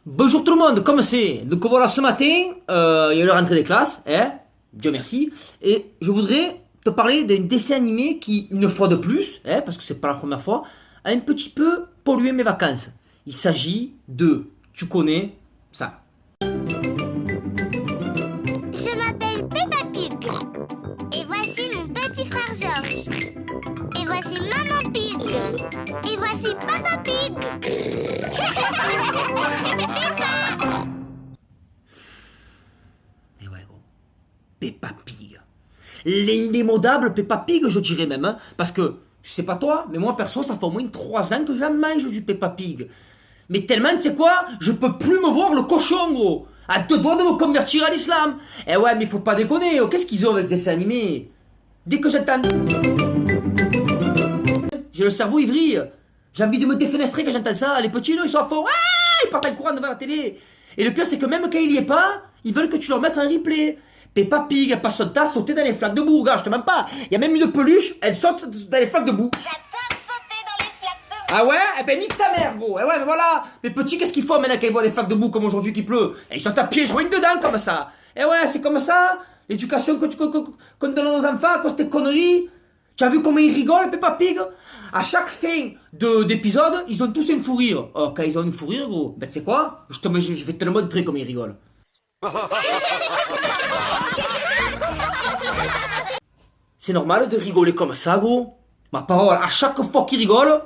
Bonjour tout le monde, comme c'est? Donc voilà, ce matin, il y a eu la rentrée des classes, hein, Dieu merci, et je voudrais te parler d'un dessin animé qui, une fois de plus, hein, parce que c'est pas la première fois, a un petit peu pollué mes vacances. Il s'agit de, tu connais, ça. Je m'appelle Peppa Pig. Et voici mon petit frère Georges. Et voici Maman Pig. Et voici Papa Pig. Peppa. Et ouais gros, Peppa Pig. L'indémodable Peppa Pig, je dirais même, hein, parce que, je sais pas toi, mais moi perso, ça fait au moins 3 ans que je la mange du Peppa Pig. Mais tellement, tu sais quoi, je peux plus me voir le cochon, gros. À 2 doigts de me convertir à l'islam. Eh ouais, mais faut pas déconner, oh, qu'est-ce qu'ils ont avec des dessins animés? Dès que j'entends... J'ai le cerveau ivri. J'ai envie de me défenestrer quand j'entends ça. Les petits, ils sont à fond. Ah, ils partent en courant devant la télé. Et le pire, c'est que même quand il y est pas, ils veulent que tu leur mettes un replay. Peppa Pig, elle passe son temps à sauter dans les flaques de boue, gars, je te mens pas. Il y a même une peluche, elle saute dans les flaques de boue. Ah ouais? Eh ben nique ta mère, gros. Eh ouais, mais voilà. Les petits, qu'est-ce qu'ils font maintenant quand ils voient les flaques de boue comme aujourd'hui qu'il pleut? Et ils sont à pieds joints dedans comme ça. Eh ouais, c'est comme ça. L'éducation qu'on donne à nos enfants à cause de tes conneries. Tu as vu comment ils rigolent, Peppa Pig? À chaque fin d'épisode, ils ont tous un fou rire. Oh, quand ils ont un fou rire, gros, ben tu sais quoi? Je vais te le montrer comment ils rigolent. C'est normal de rigoler comme ça, gros? Ma parole, à chaque fois qu'il rigole,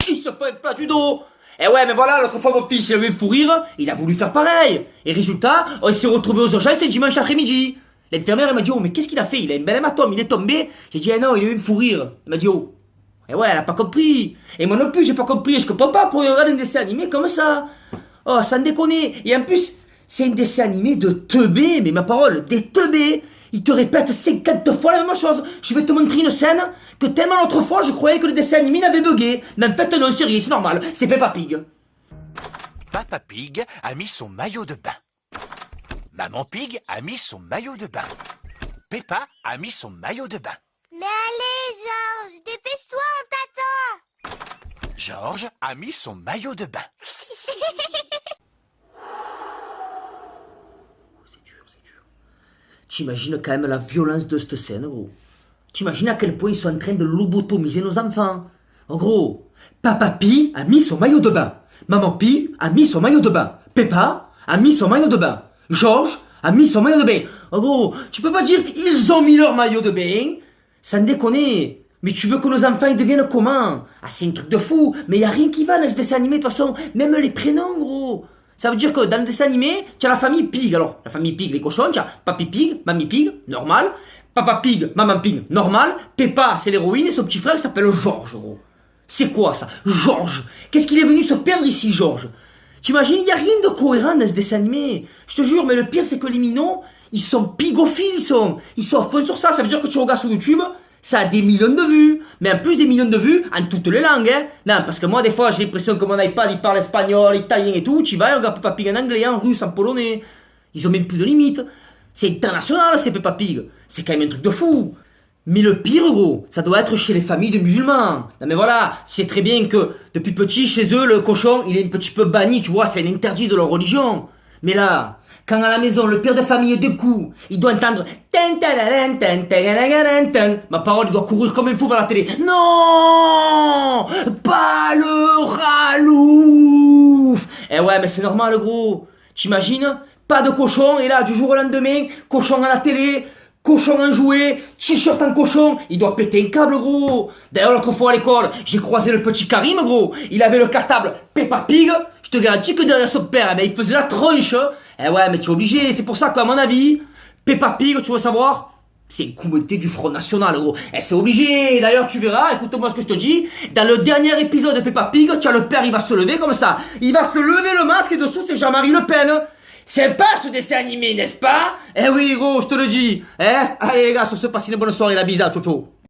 il se fait un plat du dos. Eh ouais, mais voilà, l'autre fois mon fils, il a eu un fou rire, il a voulu faire pareil. Et résultat, on s'est retrouvé aux urgences dimanche après-midi. L'infirmière, elle m'a dit, oh, mais qu'est-ce qu'il a fait? Il a un bel hématome, il est tombé. J'ai dit, eh non, il a eu un fou rire. Elle m'a dit, oh. Eh ouais, elle a pas compris. Et moi non plus, j'ai pas compris. Je comprends pas pour regarder un dessin animé comme ça. Oh, sans déconner. Et en plus, c'est un dessin animé de teubés, mais ma parole, des teubés. Ils te répètent 50 fois la même chose. Je vais te montrer une scène que tellement l'autre fois, je croyais que le dessin animé n'avait bugué. Mais en fait, non, c'est normal. C'est Peppa Pig. Papa Pig a mis son maillot de bain. Maman Pig a mis son maillot de bain. Peppa a mis son maillot de bain. Mais allez, Georges, dépêche-toi, on t'attend. Georges a mis son maillot de bain. C'est dur, c'est dur. T'imagines quand même la violence de cette scène, gros. T'imagines à quel point ils sont en train de lobotomiser nos enfants. En gros, Papa Pig a mis son maillot de bain. Maman Pig a mis son maillot de bain. Peppa a mis son maillot de bain. Georges a mis son maillot de bain. En gros, tu peux pas dire ils ont mis leur maillot de bain. Sans déconner. Mais tu veux que nos enfants ils deviennent comment? Ah, c'est un truc de fou. Mais y a rien qui va dans ce dessin animé. De toute façon, même les prénoms, gros. Ça veut dire que dans le dessin animé, tu as la famille Pig. Alors, la famille Pig, les cochons, tu as Papy Pig, Mamie Pig, normal. Papa Pig, Maman Pig, normal. Peppa, c'est l'héroïne et son petit frère s'appelle Georges, gros. C'est quoi ça? Georges. Qu'est-ce qu'il est venu se perdre ici, Georges? T'imagines, il n'y a rien de cohérent dans ce dessin animé. Je te jure, mais le pire, c'est que les minots, ils sont pigophiles, ils sont à fond sur ça. Ça veut dire que tu regardes sur YouTube, ça a des millions de vues. Mais en plus des millions de vues, en toutes les langues, hein. Non, parce que moi, des fois, j'ai l'impression que mon iPad, il parle espagnol, italien et tout. Tu vas, regarde Peppa Pig en anglais, en russe, en polonais. Ils ont même plus de limites. C'est international, c'est Peppa Pig. C'est quand même un truc de fou. Mais le pire, gros, ça doit être chez les familles de musulmans. Non mais voilà, c'est très bien que depuis petit, chez eux, le cochon, il est un petit peu banni, tu vois, c'est un interdit de leur religion. Mais là, quand à la maison, le père de famille est de coups, il doit entendre... Ma parole, il doit courir comme un fou vers la télé. Non, pas le ralouf. Eh ouais, mais c'est normal, gros. T'imagines? Pas de cochon, et là, du jour au lendemain, cochon à la télé... Cochon en jouet, t-shirt en cochon, il doit péter un câble, gros. D'ailleurs, l'autre fois à l'école, j'ai croisé le petit Karim, gros. Il avait le cartable Peppa Pig. Je te garantis que derrière son père, il faisait la tronche. Eh ouais, mais tu es obligé. C'est pour ça qu'à mon avis, Peppa Pig, tu veux savoir, c'est une communauté du Front National, gros. Eh, c'est obligé. D'ailleurs, tu verras, écoute-moi ce que je te dis. Dans le dernier épisode de Peppa Pig, tu as le père, il va se lever comme ça. Il va se lever le masque et dessous, c'est Jean-Marie Le Pen. Sympa ce dessin animé, n'est-ce pas? Eh oui, gros, je te le dis. Eh, allez les gars, sur ce, passez une bonne soirée, la bise, ciao ciao.